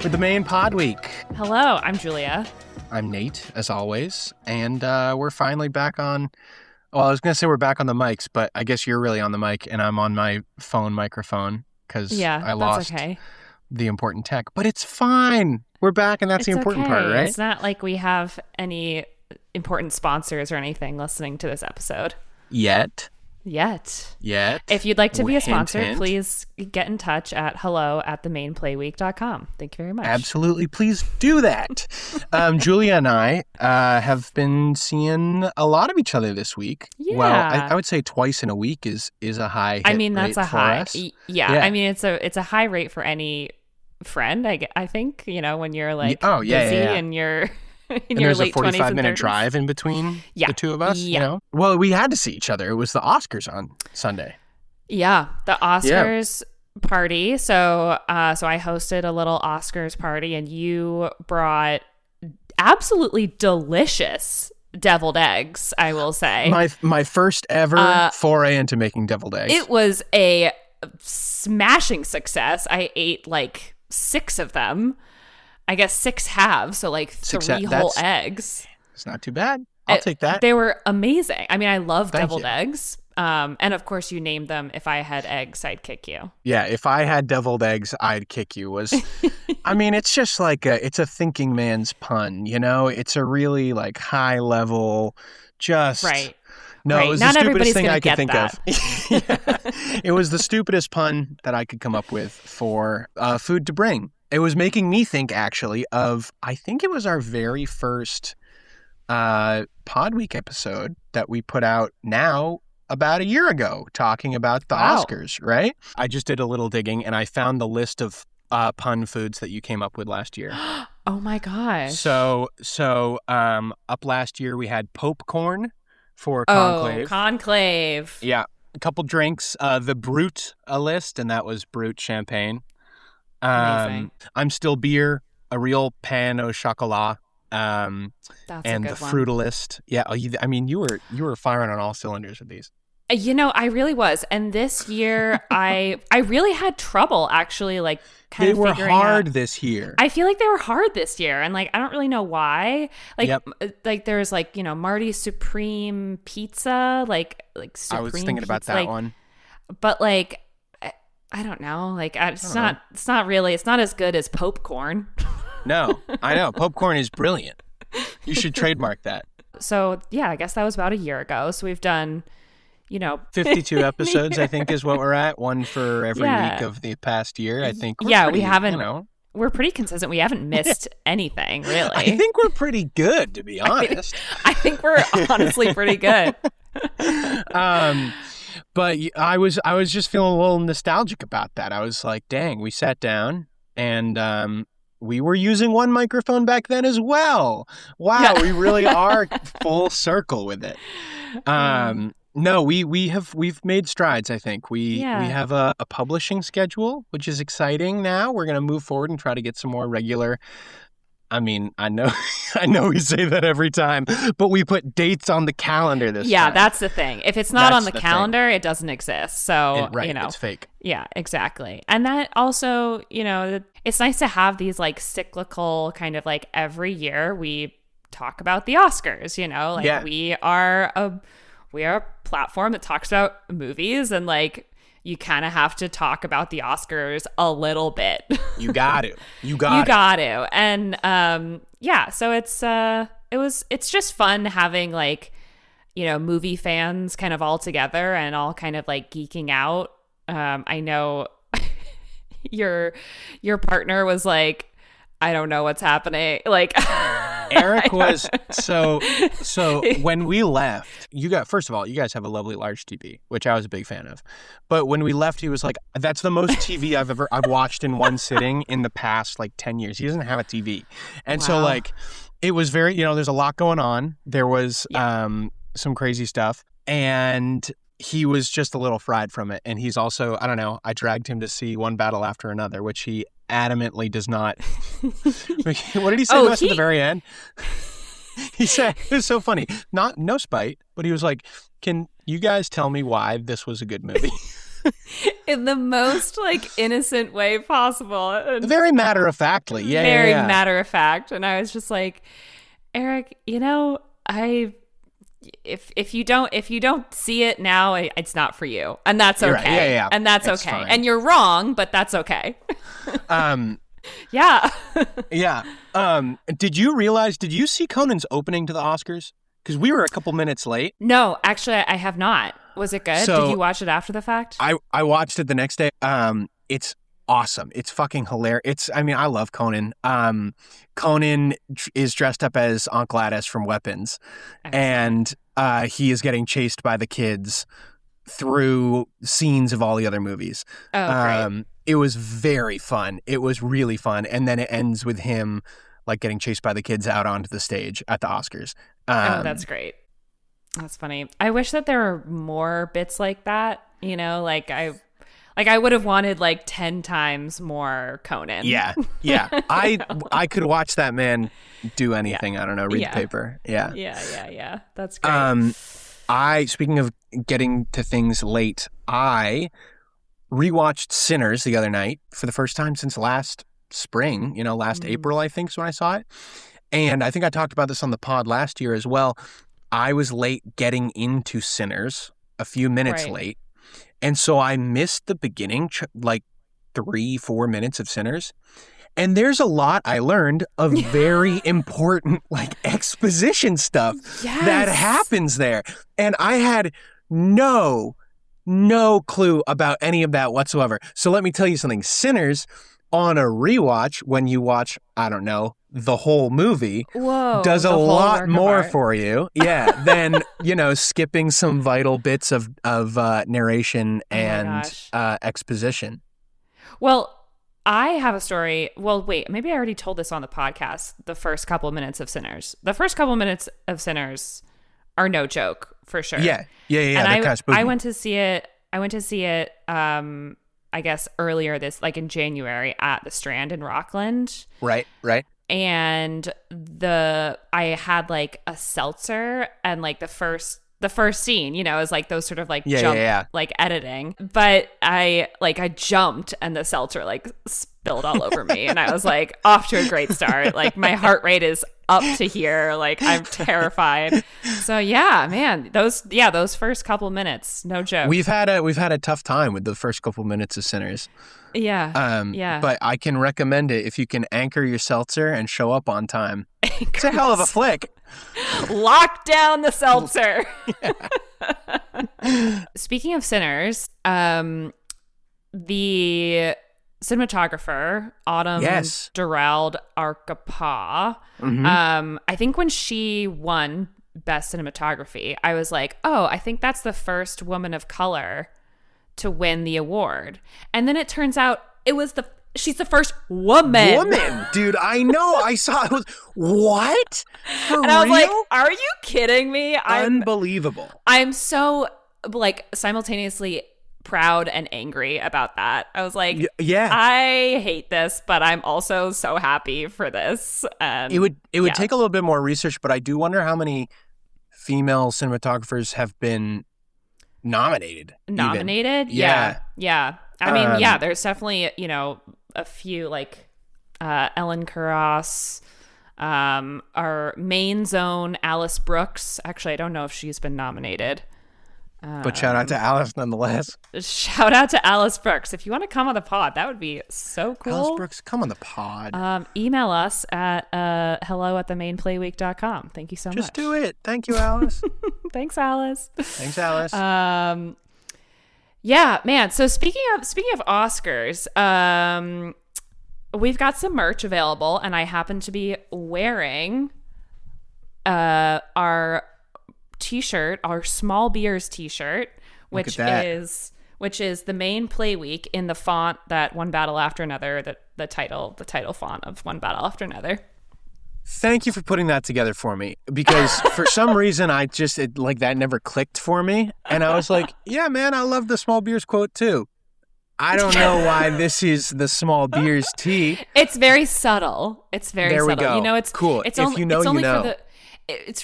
with the main pod week. Hello, I'm Julia. I'm Nate, as always, and we're finally back on. Well, I was going to say we're back on the mics, but I guess you're really on the mic, and I'm on my phone microphone because I lost the important tech. But it's fine. We're back, and that's the important part, right? It's not like we have any important sponsors or anything listening to this episode. Yet. If you'd like to be a sponsor, please get in touch at hello@themainplayweek.com. Thank you very much. Absolutely. Please do that. Julia and I have been seeing a lot of each other this week. Yeah. Well, I would say twice in a week is a high hit. I mean, that's a high. Us. Yeah. I mean, it's a high rate for any friend, I think, when you're like busy and you're in your late 20s and 30s. There's a 45-minute drive in between the two of us, Well, we had to see each other. It was the Oscars on Sunday. Yeah, the Oscars party. So I hosted a little Oscars party, and you brought absolutely delicious deviled eggs, I will say. My first ever foray into making deviled eggs. It was a smashing success. I ate like 6 of them. I guess 6 halves, so like 3 whole eggs. It's not too bad. I'll take that. They were amazing. I mean, I love deviled eggs. And of course, you named them "If I had eggs, I'd kick you." Yeah, if I had deviled eggs, I'd kick you. I mean, it's just like it's a thinking man's pun, It's a really like high level, just right. No, it was Not the stupidest thing I could think that. of. It was the stupidest pun that I could come up with for food to bring. It was making me think, actually, of, I think it was our very first Pod Week episode that we put out now about a year ago, talking about the Oscars, right? I just did a little digging, and I found the list of pun foods that you came up with last year. Oh, my gosh. So up last year, we had Pope corn for Conclave. Oh, Conclave. Yeah. A couple drinks. The Brut list, and that was Brut champagne. Amazing. I'm Still Beer, a real pan au chocolat, That's and a the good one. Fruitalist. Yeah, I mean, you were firing on all cylinders with these. I really was. And this year, I really had trouble actually, like, kind of figuring out. They were hard this year. I feel like they were hard this year, and like I don't really know why. Like there's like Marty's Supreme Pizza, like Supreme. I was thinking pizza, about that one, but like. I don't know. Like, it's not as good as Pope corn. No, I know. Pope corn is brilliant. You should trademark that. So, yeah, I guess that was about a year ago. So we've done, 52 episodes, I think, is what we're at. One for every week of the past year. I think. We haven't. We're pretty consistent. We haven't missed anything, really. I think we're pretty good, to be honest. I think we're honestly pretty good. But I was just feeling a little nostalgic about that. I was like, dang, we sat down and we were using one microphone back then as well. Wow, we really are full circle with it. No, we've made strides, I think. We have a publishing schedule, which is exciting now. We're going to move forward and try to get some more regular. I mean, I know we say that every time, but we put dates on the calendar this time. Yeah, that's the thing. If it's not on the calendar, it doesn't exist. So, it's fake. Yeah, exactly. And that also, it's nice to have these like cyclical kind of like every year we talk about the Oscars, we are a platform that talks about movies, and like you kind of have to talk about the Oscars a little bit. You got to. And so it's just fun having like, movie fans kind of all together and all kind of like geeking out. I know your partner was like, I don't know what's happening. Like Eric was so when we left, first of all, you guys have a lovely large TV, which I was a big fan of. But when we left, he was like, that's the most TV I've watched in one sitting in the past like 10 years. He doesn't have a TV. And so like it was very, there's a lot going on. There was some crazy stuff, and he was just a little fried from it. And he's also, I don't know, I dragged him to see One Battle After Another, which he adamantly does not. What did he say to us at the very end? He said, it was so funny, no spite, but he was like, can you guys tell me why this was a good movie? in the most like innocent way possible. Very matter of factly. Yeah. Very matter of fact. And I was just like, Eric, if you don't see it now, it's not for you. And that's okay. Right. Yeah. And that's it's okay. Fine. And you're wrong, but that's okay. Yeah. Yeah. Did you see Conan's opening to the Oscars? Because we were a couple minutes late. No, actually, I have not. Was it good? Did you watch it after the fact? I watched it the next day. It's awesome. It's fucking hilarious. I love Conan. Conan is dressed up as Aunt Gladys from Weapons. Excellent. And he is getting chased by the kids through scenes of all the other movies. Oh, great. It was very fun. It was really fun. And then it ends with him like getting chased by the kids out onto the stage at the Oscars. That's great. That's funny. I wish that there were more bits like that. I would have wanted like 10 times more Conan. Yeah. I could watch that man do anything. I don't know, read the paper. Yeah. Yeah. That's great. Speaking of getting to things late, I rewatched Sinners the other night for the first time since last spring, last April, I think is when I saw it. And I think I talked about this on the pod last year as well. I was late getting into Sinners, a few minutes late. And so I missed the beginning, like 3-4 minutes of Sinners. And there's a lot I learned of very important like exposition stuff that happens there. And I had no clue about any of that whatsoever. So let me tell you something. Sinners, on a rewatch, when you watch, I don't know, the whole movie, does a lot more for you. Yeah. Than, skipping some vital bits of narration and exposition. Well, I have a story. Well, wait, maybe I already told this on the podcast, the first couple of minutes of Sinners. The first couple of minutes of Sinners are no joke, for sure. Yeah. And I went to see it. I guess earlier this, like in January at the Strand in Rockland. Right. And I had like a seltzer and like the first scene, is like those sort of like jump, like editing. But I jumped and the seltzer like spilled all over me. And I was like off to a great start. Like my heart rate is up to here. Like I'm terrified. So yeah, man, those first couple minutes, no joke. We've had a tough time with the first couple minutes of Sinners. Yeah. But I can recommend it if you can anchor your seltzer and show up on time. It's a hell of a flick. Lock down the seltzer. Speaking of Sinners, the cinematographer Autumn Durald Arkapaw, I think when she won Best Cinematography, I was like, oh, I think that's the first woman of color to win the award. And then it turns out she's the first woman. Dude, I know. I saw it. What? For and I was real? like, are you kidding me? Unbelievable. I'm so like simultaneously proud and angry about that. I was like, I hate this, but I'm also so happy for this. It would take a little bit more research, but I do wonder how many female cinematographers have been nominated. Yeah. I mean, there's definitely, a few like Ellen Kuras, our main zone Alice Brooks. Actually, I don't know if she's been nominated. But shout out to Alice nonetheless. Shout out to Alice Brooks. If you want to come on the pod, that would be so cool. Alice Brooks, come on the pod. Email us at hello@themainplayweek.com. Thank you so much. Just do it. Thank you, Alice. Thanks, Alice. Thanks, Alice. Yeah, man. So speaking of Oscars, we've got some merch available, and I happen to be wearing our t-shirt, our Small Beers t-shirt, which is the main play week in the font that One Battle After Another, the title font of One Battle After Another. Thank you for putting that together for me, because for some reason that never clicked for me, and I was like, yeah, man, I love the Small Beers quote too. I don't know why this is the Small Beers tee. It's very subtle. It's very there subtle. We go. It's cool. It's if only, you know, it's only you know. For the, it's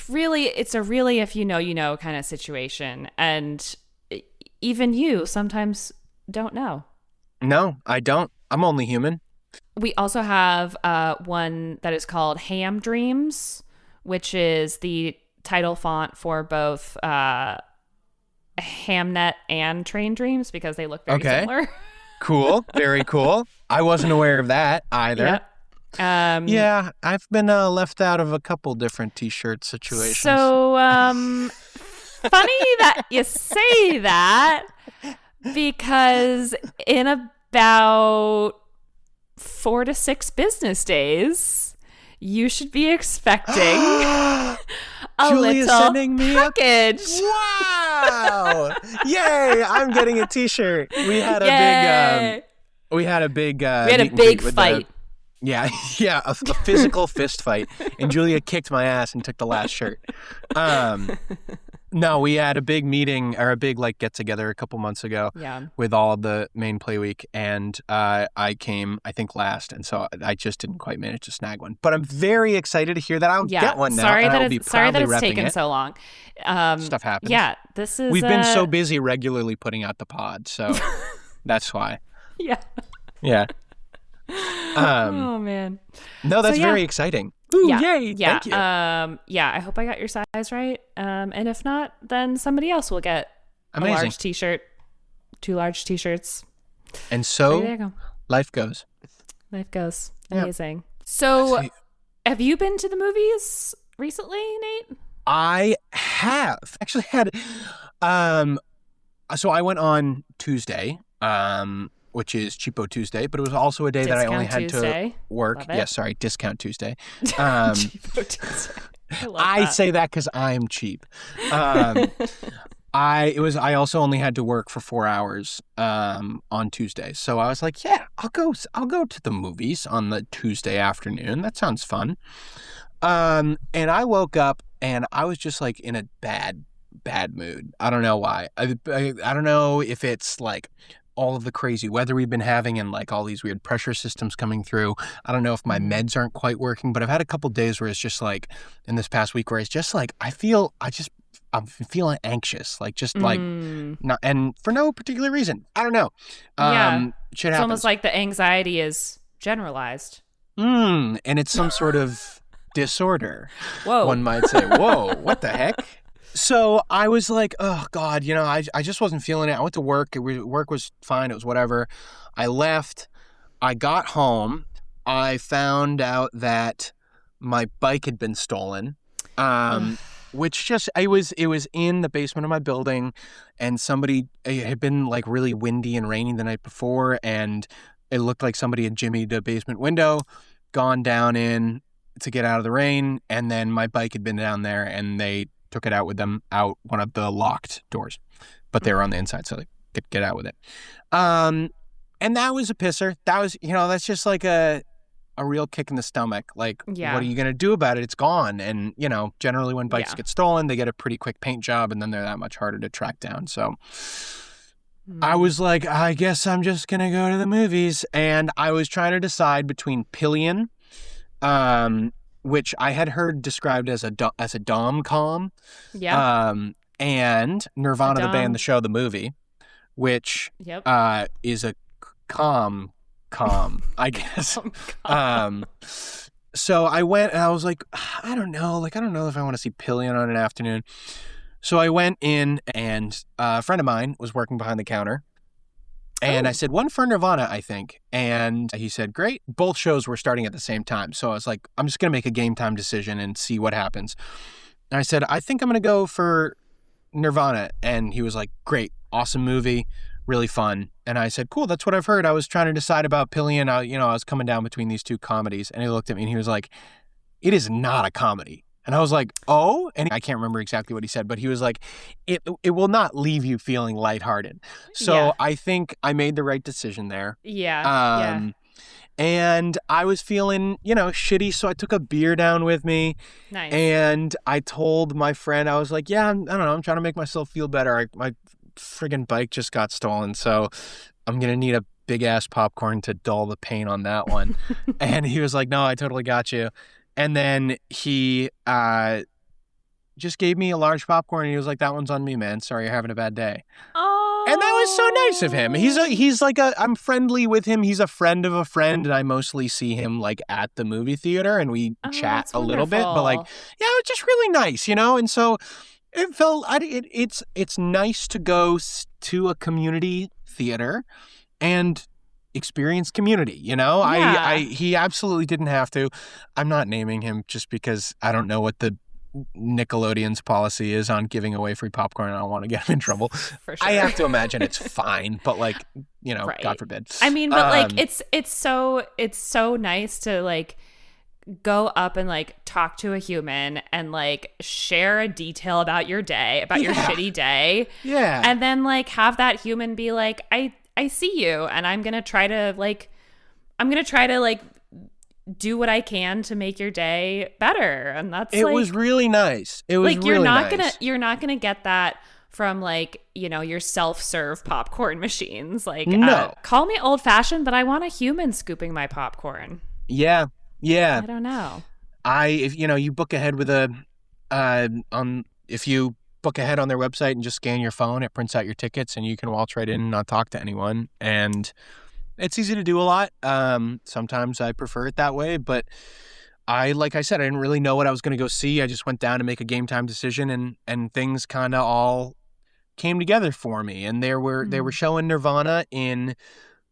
a really if you know kind of situation, and even you sometimes don't know. No, I don't. I'm only human. We also have one that is called Ham Dreams, which is the title font for both Hamnet and Train Dreams because they look very similar. Cool. Very cool. I wasn't aware of that either. Yep. Yeah, I've been left out of a couple different T-shirt situations. So funny that you say that because in about 4 to 6 business days, you should be expecting a Julia's little sending me package. Wow! Yay! I'm getting a T-shirt. We had a big fight. A physical fist fight, and Julia kicked my ass and took the last shirt. No, we had a big meeting or a big get together a couple months ago with all of the main play week, and I came I think last, and so I just didn't quite manage to snag one. But I'm very excited to hear that I'll get one now. Sorry that it's taken so long. Stuff happens. Yeah, we've been so busy regularly putting out the pod, so that's why. Yeah. Yeah. Oh man. No, that's very exciting. Ooh, yay! Yeah. Thank you. I hope I got your size right. And if not, then somebody else will get a large T-shirt, 2 large T-shirts. And so there you go. Life goes. Life goes. Amazing. So, have you been to the movies recently, Nate? I have actually had. So I went on Tuesday. Which is Cheapo Tuesday, but it was also a day that I only had to work. Yes, sorry, Discount Tuesday. Cheapo Tuesday. I say that because I'm cheap. I also only had to work for 4 hours on Tuesday, so I was like, yeah, I'll go to the movies on the Tuesday afternoon. That sounds fun. And I woke up and I was just in a bad mood. I don't know why. I don't know if it's all of the crazy weather we've been having and like all these weird pressure systems coming through. I don't know if my meds aren't quite working, but I've had a couple days where it's just like in this past week where it's just like I'm feeling anxious, like just like not, and for no particular reason. I don't know. Shit happens. Almost like the anxiety is generalized. And it's some sort of disorder. Whoa. One might say, whoa, what the heck? So I was like, oh God, I just wasn't feeling it. I went to work. Work was fine. It was whatever. I left. I got home. I found out that my bike had been stolen. Which just, it was in the basement of my building, and it had been like really windy and rainy the night before, and it looked like somebody had jimmied a basement window, gone down in to get out of the rain, and then my bike had been down there, and they took it out with them out one of the locked doors, but they were on the inside, so they could get out with it. And that was a pisser. That was, that's just like a real kick in the stomach. Like, what are you going to do about it? It's gone. And, generally when bikes get stolen, they get a pretty quick paint job, and then they're that much harder to track down. So I was like, I guess I'm just going to go to the movies. And I was trying to decide between Pillion, which I had heard described as a dom-com, and Nirvana, the band, the show, the movie, which is a com, I guess. So I went and I was like, I don't know if I want to see Pillion on an afternoon. So I went in, and a friend of mine was working behind the counter. And I said, one for Nirvana, I think. And he said, great. Both shows were starting at the same time. So I was like, I'm just going to make a game time decision and see what happens. And I said, I think I'm going to go for Nirvana. And he was like, great, awesome movie, really fun. And I said, cool, that's what I've heard. I was trying to decide about Pillion. I was coming down between these two comedies. And he looked at me and he was like, it is not a comedy. And I was like, oh, and I can't remember exactly what he said, but he was like, it will not leave you feeling lighthearted. So I think I made the right decision there. And I was feeling, shitty. So I took a beer down with me. Nice. And I told my friend, I was like, I don't know, I'm trying to make myself feel better. My friggin' bike just got stolen. So I'm going to need a big ass popcorn to dull the pain on that one. And he was like, no, I totally got you. And then he just gave me a large popcorn, and he was like, that one's on me, man. Sorry, you're having a bad day. Oh. And that was so nice of him. I'm friendly with him. He's a friend of a friend, and I mostly see him like at the movie theater, and we chat a little bit. But like, yeah, it was just really nice, And so it felt. It's nice to go to a community theater and experience community. Yeah. He absolutely didn't have to. I'm not naming him just because I don't know what the Nickelodeon's policy is on giving away free popcorn. I don't want to get him in trouble. For sure. I have to imagine it's fine, but like, right. God forbid. I mean, but like it's so nice to like go up and like talk to a human and like share a detail about your day, about your shitty day. Yeah. And then like have that human be like, I see you, and I'm going to try to do what I can to make your day better. And it was really nice. It was like, really nice. You're not going to get that from like, your self-serve popcorn machines. Like, no. Call me old fashioned, but I want a human scooping my popcorn. Yeah. Yeah. I don't know. If you book ahead with if you book ahead on their website and just scan your phone, it prints out your tickets and you can waltz right in and not talk to anyone. And it's easy to do a lot. Sometimes I prefer it that way, but like I said, I didn't really know what I was going to go see. I just went down to make a game time decision, and things kind of all came together for me. And they were showing Nirvana in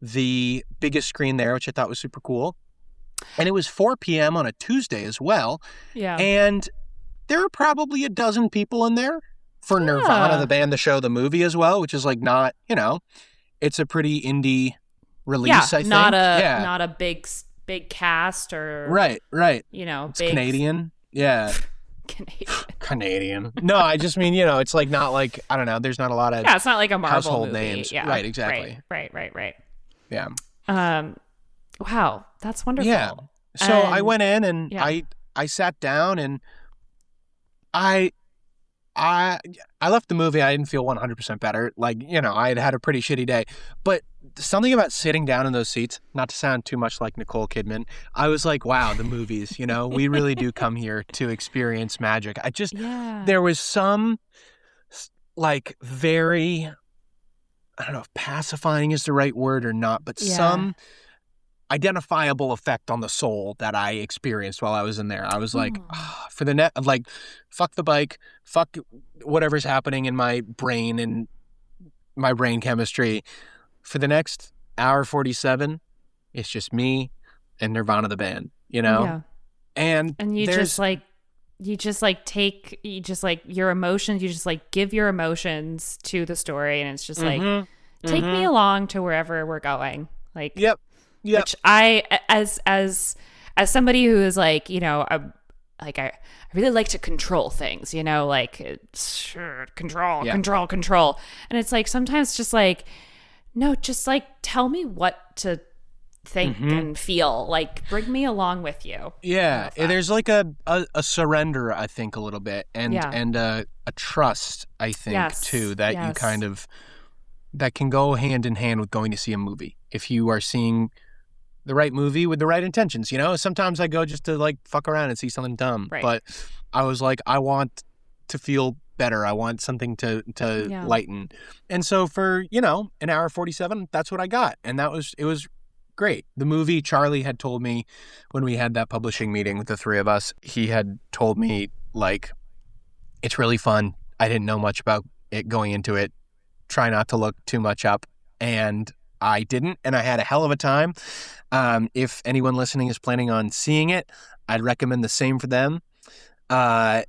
the biggest screen there, which I thought was super cool. And it was 4 p.m. on a Tuesday as well. Yeah. And there were probably a dozen people in there for Nirvana, the band, the show, the movie as well, which is like not, it's a pretty indie release, I think. Not a big cast or right. It's big Canadian. Yeah. Canadian. No, I just mean, it's like not like, I don't know, there's not a lot of it's not like a Marvel household movie. names. Yeah. Right, exactly. Right. Yeah. Wow, that's wonderful. Yeah. So I went in and I sat down and I left the movie. I didn't feel 100% better. Like, I had a pretty shitty day. But something about sitting down in those seats, not to sound too much like Nicole Kidman, I was like, wow, the movies, we really do come here to experience magic. There was some like very, I don't know if pacifying is the right word or not, but some identifiable effect on the soul that I experienced while I was in there. I was like, for the like, fuck the bike, fuck whatever's happening in my brain and my brain chemistry. For the next hour 47, it's just me and Nirvana the band, Yeah. And you just like your emotions, you just like give your emotions to the story, and it's just like, take me along to wherever we're going. Like, Yep. Which I, as somebody who is like, I really like to control things, like control. And it's like, sometimes just like, no, just like, tell me what to think and feel. Like, bring me along with you. Yeah. There's like a surrender, I think, a little bit. And a trust, I think, too, that you kind of, that can go hand in hand with going to see a movie. If you are seeing the right movie with the right intentions, sometimes I go just to like fuck around and see something dumb, but I was like, I want to feel better. I want something to lighten. And so for, an hour 47, that's what I got. And it was great. The movie, Charlie had told me when we had that publishing meeting with the three of us, he had told me like, it's really fun. I didn't know much about it going into it. Try not to look too much up. And I didn't, and I had a hell of a time. If anyone listening is planning on seeing it, I'd recommend the same for them. And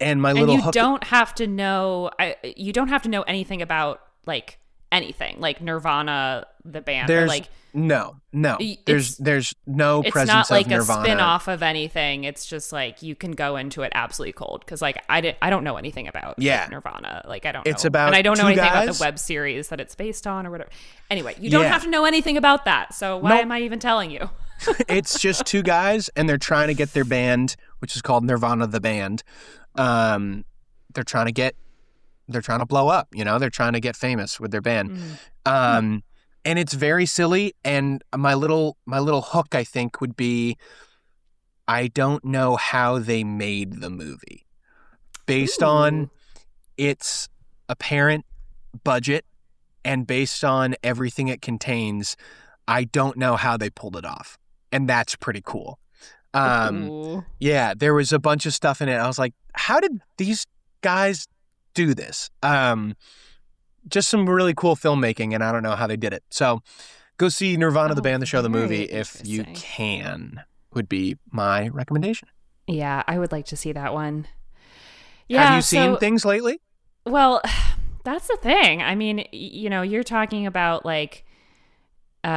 you don't have to know. You don't have to know anything about like anything, like Nirvana the band. No. There's no presence of Nirvana. It's not like a spin-off of anything. It's just like you can go into it absolutely cold, because like I don't know anything about Nirvana. Like I don't know. It's about and I don't know anything guys. about the web series that it's based on or whatever. Anyway, you don't have to know anything about that. So why am I even telling you? It's just two guys, and they're trying to get their band, which is called Nirvana the Band. They're trying to blow up, they're trying to get famous with their band. And it's very silly. And my little hook, I think, would be, I don't know how they made the movie based on its apparent budget and based on everything it contains, I don't know how they pulled it off. And that's pretty cool. Yeah, there was a bunch of stuff in it. I was like, how did these guys do this? Just some really cool filmmaking, and I don't know how they did it. So go see Nirvana, the band, the show, the movie, if you can, would be my recommendation. Yeah, I would like to see that one. Yeah, have you seen things lately? Well, that's the thing. I mean, you're talking about like, you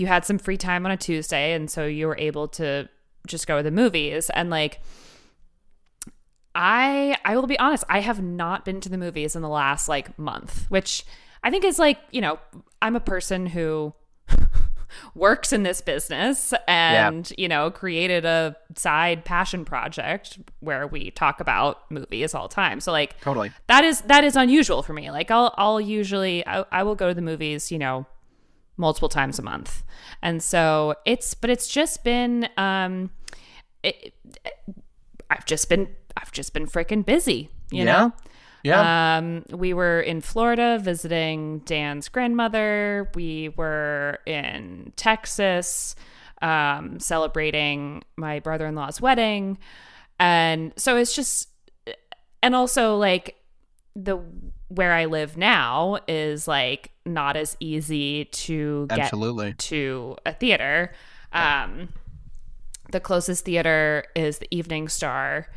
had some free time on a Tuesday, and so you were able to just go to the movies. And like, I will be honest, I have not been to the movies in the last like month, which I think is like, I'm a person who works in this business and, created a side passion project where we talk about movies all the time. So like, totally, that is unusual for me. Like I'll usually, I will go to the movies, multiple times a month. And so it's just been, I've just been freaking busy, you know? Yeah. We were in Florida visiting Dan's grandmother. We were in Texas, celebrating my brother-in-law's wedding. And so it's just, and also like where I live now is like not as easy to get to a theater. The closest theater is the Evening Star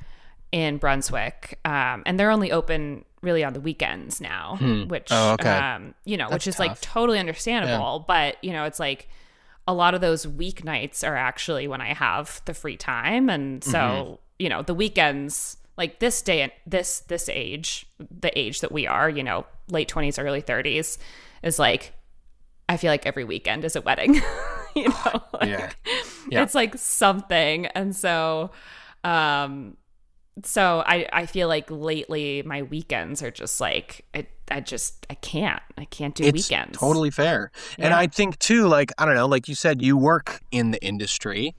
in Brunswick, and they're only open really on the weekends now, which which is tough. Like totally understandable. Yeah. But it's like a lot of those weeknights are actually when I have the free time, and so the weekends, like this day, this age, the age that we are, late 20s, early 30s, is like I feel like every weekend is a wedding. It's like something, and so. So I feel like lately my weekends are just like I can't do weekends. It's totally fair. Yeah. And I think too, like, I don't know, like you said, you work in the industry,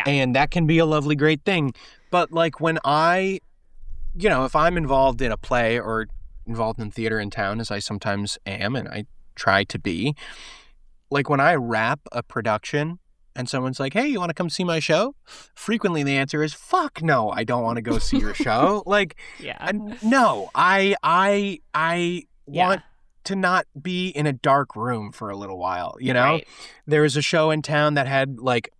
and that can be a lovely, great thing. But like when if I'm involved in a play or involved in theater in town, as I sometimes am, and I try to be, like when I wrap a production and someone's like, hey, you want to come see my show? Frequently the answer is, fuck no, I don't want to go see your show. Like, no, I want to not be in a dark room for a little while, you know? Right. There was a show in town that had like,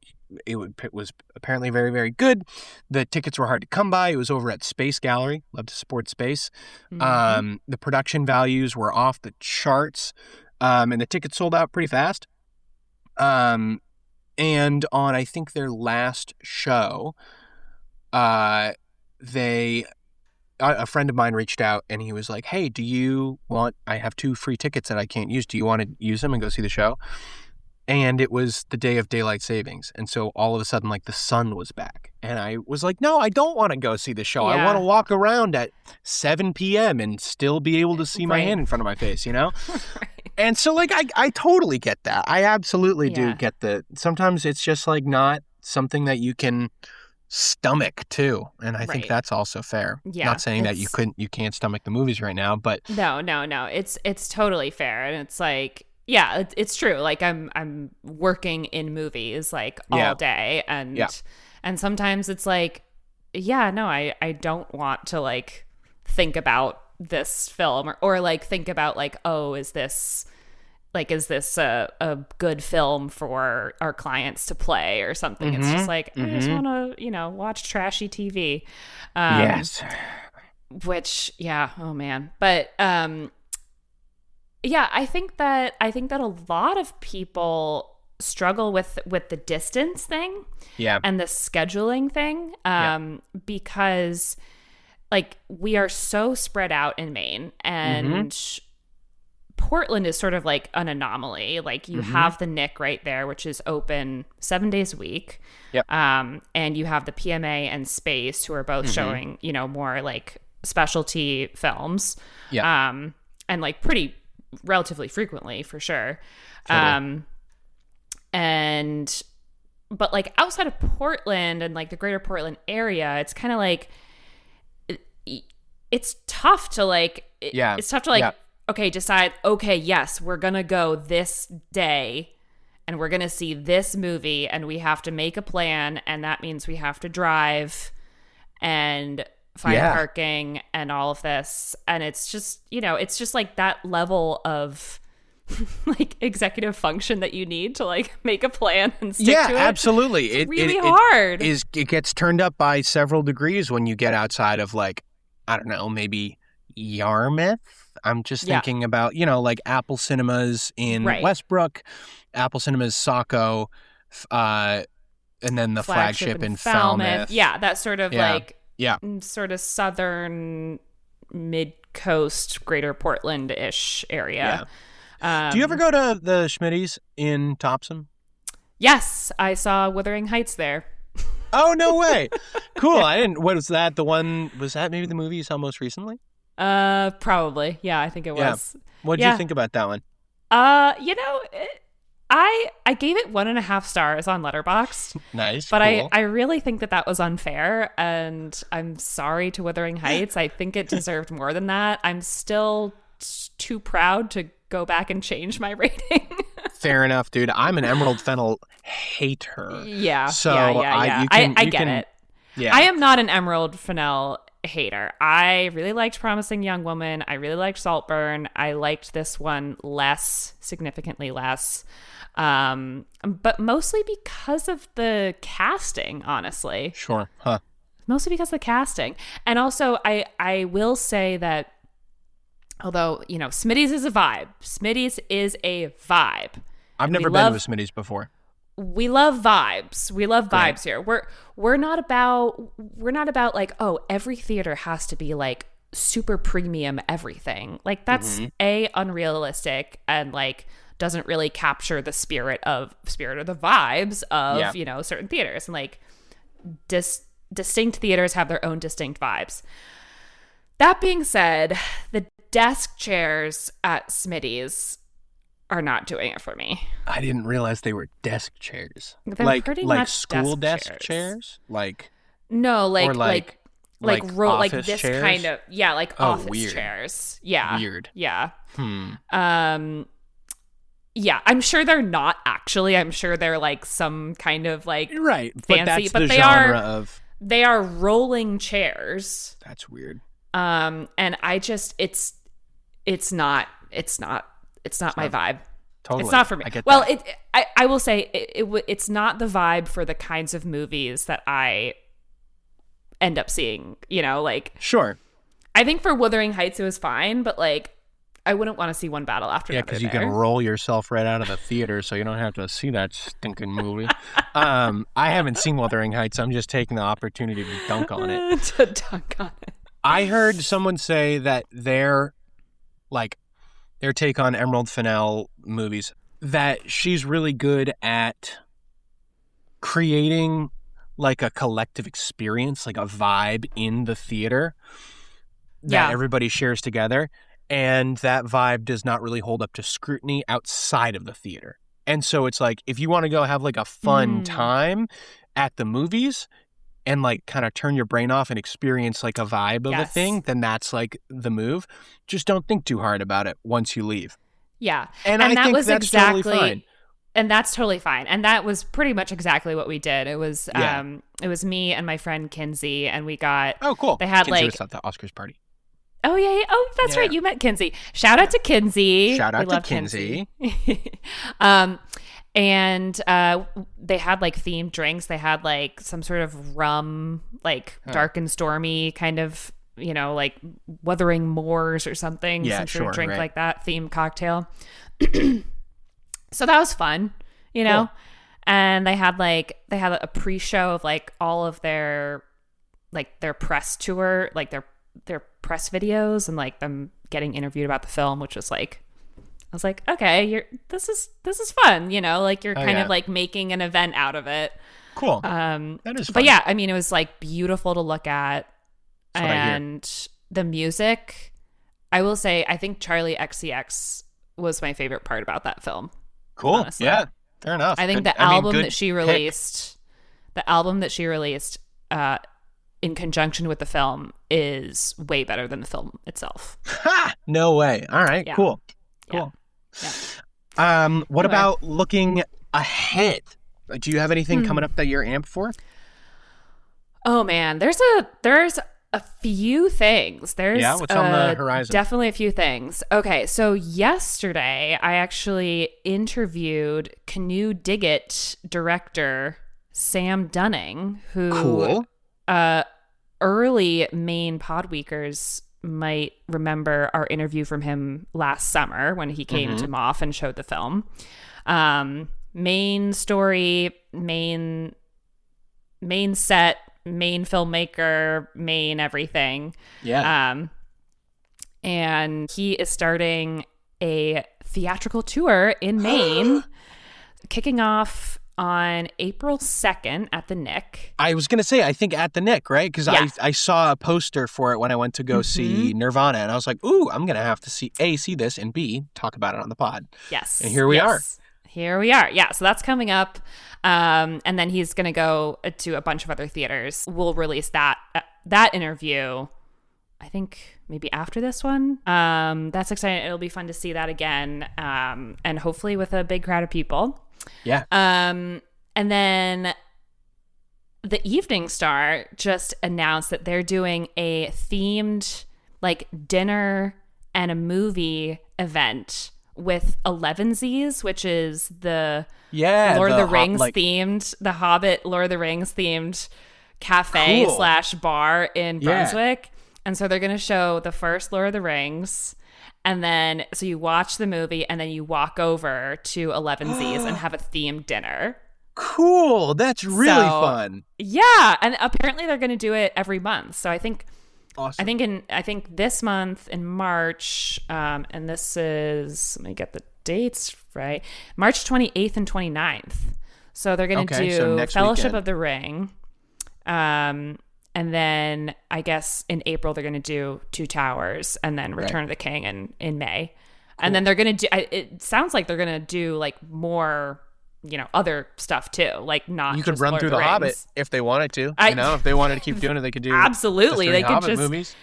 it was apparently very, very good. The tickets were hard to come by. It was over at Space Gallery. Love to support Space. Mm-hmm. The production values were off the charts, and the tickets sold out pretty fast. And on, I think, their last show, a friend of mine reached out and he was like, hey, I have 2 free tickets that I can't use. Do you want to use them and go see the show? And it was the day of daylight savings. And so all of a sudden, like, the sun was back. And I was like, no, I don't want to go see the show. Yeah. I want to walk around at 7 p.m. and still be able to see my hand in front of my face, you know? Right. And so, like, I totally get that. I absolutely do get sometimes it's just, like, not something that you can stomach, too. And I think that's also fair. Yeah. Not saying that you can't stomach the movies right now, but... No. It's totally fair. And it's like... Yeah, it's true. Like I'm working in movies like all day, and sometimes it's like, I don't want to like think about this film or like think about like, oh, is this a good film for our clients to play or something? Mm-hmm. It's just like I just want to watch trashy TV. Yes. Which oh man, but yeah, I think that a lot of people struggle with the distance thing, and the scheduling thing, because like we are so spread out in Maine, and Portland is sort of like an anomaly. Like you have the Nick right there, which is open 7 days a week, and you have the PMA and Space, who are both showing more like specialty films, and like pretty relatively frequently for sure. Totally. But like outside of Portland and like the greater Portland area, it's kind of like it's tough to like decide, okay, yes, we're going to go this day and we're going to see this movie and we have to make a plan. And that means we have to drive and find parking and all of this. And it's just, it's just like that level of like executive function that you need to like make a plan and stick to it. Yeah, absolutely. It's really hard. It gets turned up by several degrees when you get outside of like, I don't know, maybe Yarmouth. I'm just thinking about, like Apple Cinemas in Westbrook, Apple Cinemas Saco, and then the flagship in Falmouth. Yeah, that sort of sort of southern mid-coast, greater Portland-ish area. Yeah. Do you ever go to the Schmitty's in Topsom? Yes, I saw Wuthering Heights there. Oh, no way. Cool. I didn't. What was that? Was that maybe the movie you saw most recently? Probably. Yeah, I think it was. What did you think about that one? I gave it 1.5 stars on Letterboxd. Nice. But cool. I really think that was unfair, and I'm sorry to Wuthering Heights. I think it deserved more than that. I'm still too proud to go back and change my rating. Fair enough, dude. I'm an Emerald Fennel hater. Yeah. So I get it. Yeah. I am not an Emerald Fennel hater. I really liked Promising Young Woman. I really liked Saltburn. I liked this one significantly less. But mostly because of the casting, honestly. Sure. Huh. Mostly because of the casting. And also, I will say that although, Smitty's is a vibe. Smitty's is a vibe. I've never been to a Smitty's before. We love vibes. We love vibes here. We're not about like, oh, every theater has to be like super premium everything. Like that's unrealistic and like doesn't really capture the spirit or the vibes of, certain theaters. And like distinct theaters have their own distinct vibes. That being said, the desk chairs at Smitty's are not doing it for me. I didn't realize they were desk chairs. They're pretty much school desk chairs? Like no, like office this chairs? kind of like office chairs. Yeah. Weird. Yeah. Yeah, I'm sure they're not actually. I'm sure they're like some kind of like right, fancy, but they are rolling chairs. That's weird. And I just it's not my vibe. Totally. It's not for me. I get well, that. I will say it's not the vibe for the kinds of movies that I end up seeing, like. Sure. I think for Wuthering Heights it was fine, but like I wouldn't want to see one battle after another. Yeah, because you can roll yourself right out of the theater, so you don't have to see that stinking movie. I haven't seen Wuthering Heights. I'm just taking the opportunity to dunk on it. To dunk on it. I heard someone say that their take on Emerald Fennell movies, that she's really good at creating like a collective experience, like a vibe in the theater that everybody shares together. And that vibe does not really hold up to scrutiny outside of the theater. And so it's like, if you want to go have like a fun time at the movies and like kind of turn your brain off and experience like a vibe of a thing, then that's like the move. Just don't think too hard about it once you leave. Yeah. And I think that's totally fine. And that's totally fine. And that was pretty much exactly what we did. It was me and my friend Kinsey, and we got cool. They had Kinsey was at the Oscars party. Oh yeah. Oh, that's right. You met Kinsey. Shout out to Kinsey. Shout out to Kinsey. And they had like themed drinks. They had like some sort of rum, like dark and stormy kind of, like Wuthering Moors or something. Yeah, some sort of drink right. like that, themed cocktail. So that was fun, Cool. And they had a pre-show of like all of their press tour, like their press videos and like them getting interviewed about the film, which was like, I was like, okay, this is fun, like you're kind of like making an event out of it. Cool. That is fun. But yeah, I mean, it was like beautiful to look at. And the music, I will say, I think Charlie XCX was my favorite part about that film. Cool. Honestly. Yeah. Fair enough. I think the album that she released in conjunction with the film is way better than the film itself. Ha! No way. All right. Yeah. Cool. Yeah. What about looking ahead? Do you have anything coming up that you're amped for? Oh man, there's a few things. What's on the horizon? Definitely a few things. Okay, so yesterday I actually interviewed Canoe Diggit director Sam Dunning, who early Maine Podweekers might remember our interview from him last summer when he came to Moff and showed the film. Maine story, Maine set, Maine filmmaker, Maine everything. Yeah. And he is starting a theatrical tour in Maine, kicking off on April 2nd at the Nick. I was going to say, I think at the Nick, right? Because Yeah. I saw a poster for it when I went to go see Nirvana, and I was like, ooh, I'm going to have to see this, and B, talk about it on the pod. Yes. And here we are. Here we are. Yeah, so that's coming up. And then he's going to go to a bunch of other theaters. We'll release that interview, I think, maybe after this one. That's exciting. It'll be fun to see that again, and hopefully with a big crowd of people. Yeah. And then the Evening Star just announced that they're doing a themed dinner and a movie event with Elevensies, which is the Lord of the Rings themed, the Hobbit Lord of the Rings themed cafe / bar in Brunswick. And so they're going to show the first Lord of the Rings. And then, so you watch the movie and then you walk over to Elevensies and have a themed dinner. Cool. That's really fun. Yeah. And apparently they're going to do it every month. So I think, awesome. I think this month in March, and this is, let me get the dates right, March 28th and 29th. So they're going to do Fellowship weekend of the Ring. And then I guess in April they're going to do Two Towers, and then Return of the King in May. Cool. And then they're going to do, it sounds like they're going to do more, other stuff too. Not you could just run Lord through of the Hobbit if they wanted to. If they wanted to keep doing it, they could do absolutely. The they could Hobbit just movies.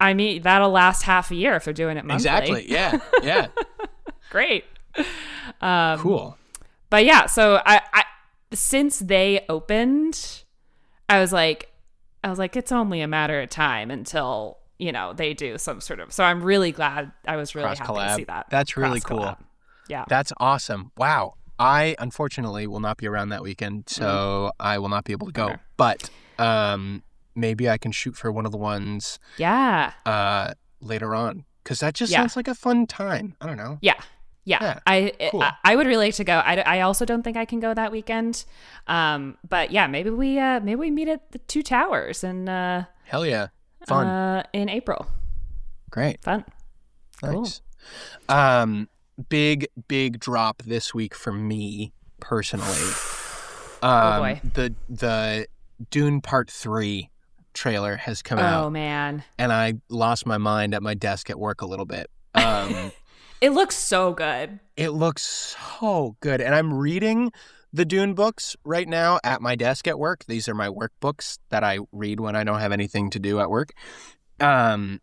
I mean, that'll last half a year if they're doing it monthly. Exactly. Yeah. Yeah. Great. Cool. But yeah, so I since they opened, I was like, it's only a matter of time until, they do some sort of, so I'm really glad. I was really happy to see that. That's really cool. Collab. Yeah. That's awesome. Wow. I unfortunately will not be around that weekend, so I will not be able to go. Okay. But maybe I can shoot for one of the ones later on, because that just sounds like a fun time. I don't know. Yeah. Cool. I would really like to go. I also don't think I can go that weekend. But yeah, maybe we meet at the Two Towers and hell yeah, fun in April. Great, fun, nice. Cool. Big drop this week for me personally. Oh boy, the Dune Part 3 trailer has come out. Oh man, and I lost my mind at my desk at work a little bit. It looks so good. It looks so good. And I'm reading the Dune books right now at my desk at work. These are my work books that I read when I don't have anything to do at work. And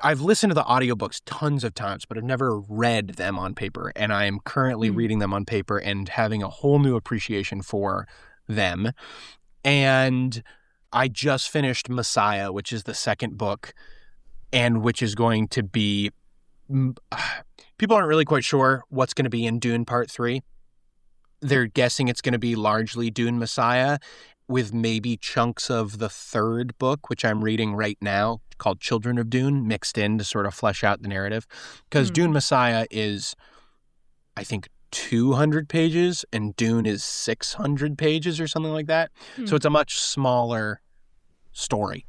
I've listened to the audiobooks tons of times, but I've never read them on paper. And I am currently reading them on paper and having a whole new appreciation for them. And I just finished Messiah, which is the second book, and which is going to be, people aren't really quite sure what's going to be in Dune Part 3. They're guessing it's going to be largely Dune Messiah, with maybe chunks of the third book, which I'm reading right now, called Children of Dune, mixed in to sort of flesh out the narrative. Because Dune Messiah is, I think, 200 pages, and Dune is 600 pages or something like that. So it's a much smaller story.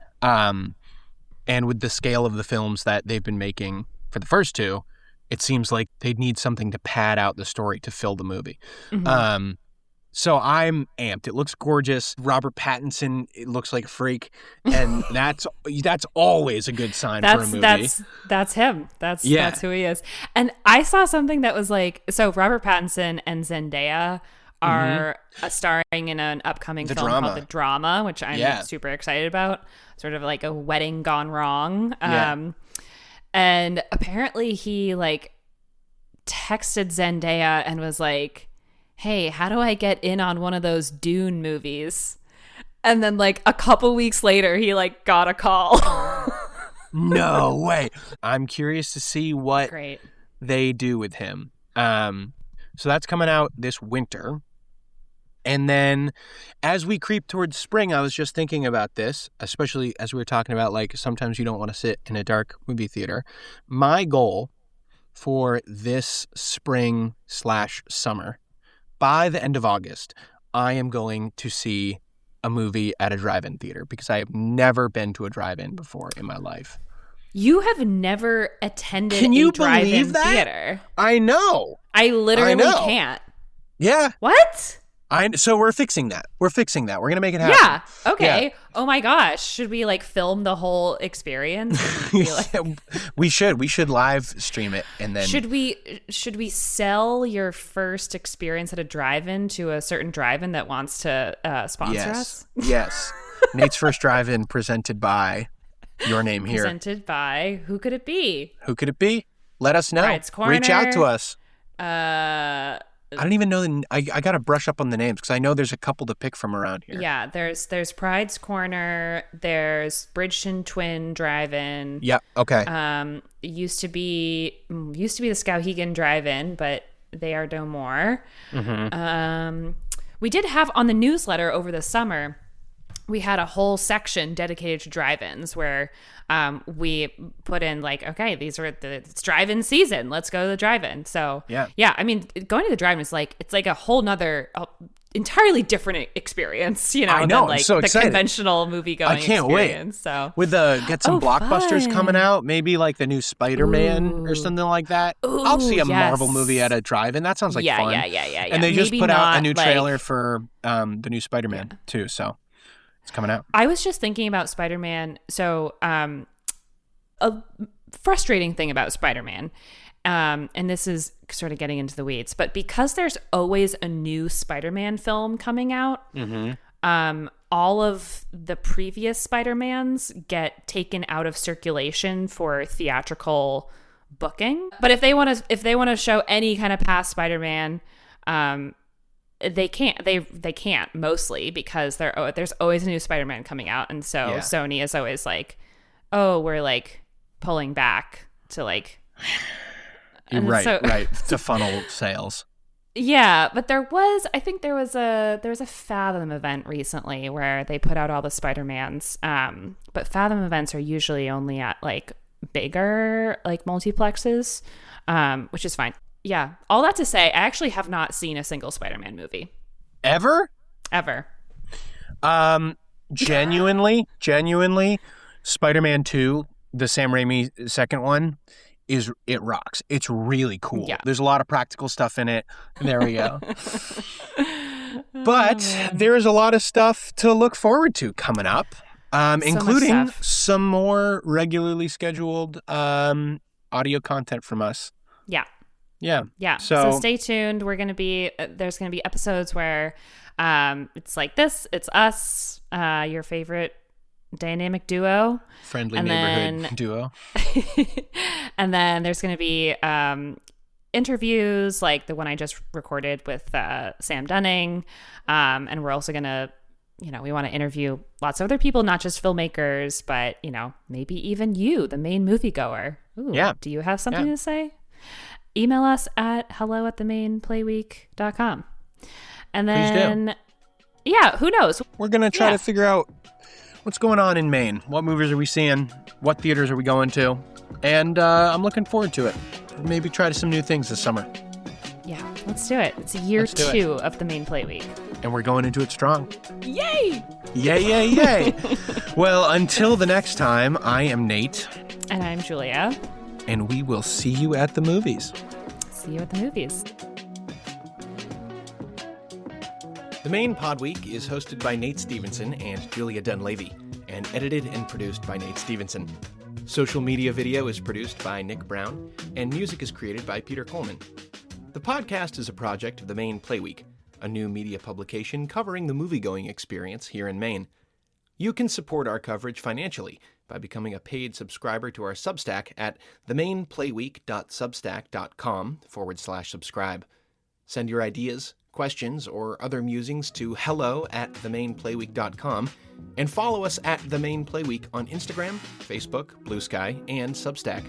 And with the scale of the films that they've been making for the first two, it seems like they'd need something to pad out the story to fill the movie. So I'm amped. It looks gorgeous. Robert Pattinson, it looks like a freak. And that's always a good sign for a movie. That's him. That's who he is. And I saw something that was so Robert Pattinson and Zendaya are starring in an upcoming film called The Drama, which I'm super excited about. Sort of like a wedding gone wrong. And apparently he like texted Zendaya and was like, hey, how do I get in on one of those Dune movies? And then like a couple weeks later, he like got a call. No way. I'm curious to see what they do with him. So that's coming out this winter. And then as we creep towards spring, I was just thinking about this, especially as we were talking about, like, sometimes you don't want to sit in a dark movie theater. My goal for this spring/summer, by the end of August, I am going to see a movie at a drive-in theater because I have never been to a drive-in before in my life. You have never attended a drive-in theater. I know. I literally can't. Yeah. What? So we're fixing that. We're going to make it happen. Yeah. Okay. Yeah. Oh my gosh. Should we like film the whole experience? We should. We should live stream it and then Should we sell your first experience at a drive-in to a certain drive-in that wants to sponsor us? Yes. Nate's First Drive-In presented by your name here. Presented by who could it be? Let us know. Pride's Corner. Reach out to us. I don't even know. I got to brush up on the names because I know there's a couple to pick from around here. Yeah, there's Pride's Corner. There's Bridgeton Twin Drive-In. Yeah. Okay. It used to be the Skowhegan Drive-In, but they are no more. Mm-hmm. We did have on the newsletter over the summer. We had a whole section dedicated to drive-ins where we put in like, okay, it's drive-in season. Let's go to the drive-in. So yeah. I mean, going to the drive-in is like, it's like a whole nother entirely different experience, you know, I know, than like I'm so the excited. Conventional movie-going I can't experience. wait. So with get some blockbusters fun. coming out, maybe like the new Spider-Man or something like that. I'll see a Marvel movie at a drive-in. That sounds like fun. Yeah. And they just maybe put out a new like, trailer for the new Spider-Man too, so it's coming out. I was just thinking about Spider-Man. So a frustrating thing about Spider-Man, and this is sort of getting into the weeds, but because there's always a new Spider-Man film coming out, all of the previous Spider-Mans get taken out of circulation for theatrical booking. But if they want to show any kind of past Spider-Man, they can't mostly because there's always a new Spider-Man coming out, and so Sony is always like, oh, we're like pulling back to like right to funnel sales. Yeah, but there was a Fathom event recently where they put out all the Spider-Mans, but Fathom events are usually only at like bigger like multiplexes, which is fine. Yeah, all that to say, I actually have not seen a single Spider-Man movie. Ever? Genuinely, Spider-Man 2, the Sam Raimi second one, it rocks. It's really cool. Yeah. There's a lot of practical stuff in it. There we go. But there is a lot of stuff to look forward to coming up, including some more regularly scheduled audio content from us. Yeah. So stay tuned. There's going to be episodes where it's like this. It's us, your favorite dynamic duo. Friendly neighborhood duo. And then there's going to be interviews like the one I just recorded with Sam Dunning. And we're also going to, we want to interview lots of other people, not just filmmakers, but, maybe even you, the main moviegoer. Ooh, yeah. Do you have something to say? Email us at hello@themainplayweek.com. And then, who knows? We're going to try to figure out what's going on in Maine. What movies are we seeing? What theaters are we going to? And I'm looking forward to it. Maybe try some new things this summer. Yeah, let's do it. It's year 2 of the Main Play Week. And we're going into it strong. Yay! Yay. Well, until the next time, I am Nate. And I'm Julia. And we will see you at the movies. See you at the movies. The Main Pod Week is hosted by Nate Stevenson and Julia Dunleavy, and edited and produced by Nate Stevenson. Social media video is produced by Nick Brown, and music is created by Peter Coleman. The podcast is a project of the Main Play Week. a new media publication covering the moviegoing experience here in Maine. You can support our coverage financially by becoming a paid subscriber to our Substack at themaineplayweek.substack.com/subscribe. Send your ideas, questions, or other musings to hello@themaineplayweek.com, and follow us at The Maine Playweek on Instagram, Facebook, Blue Sky, and Substack.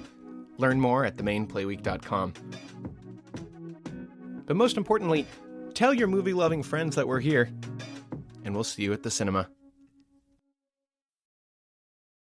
Learn more at themaineplayweek.com. But most importantly, tell your movie-loving friends that we're here, and we'll see you at the cinema.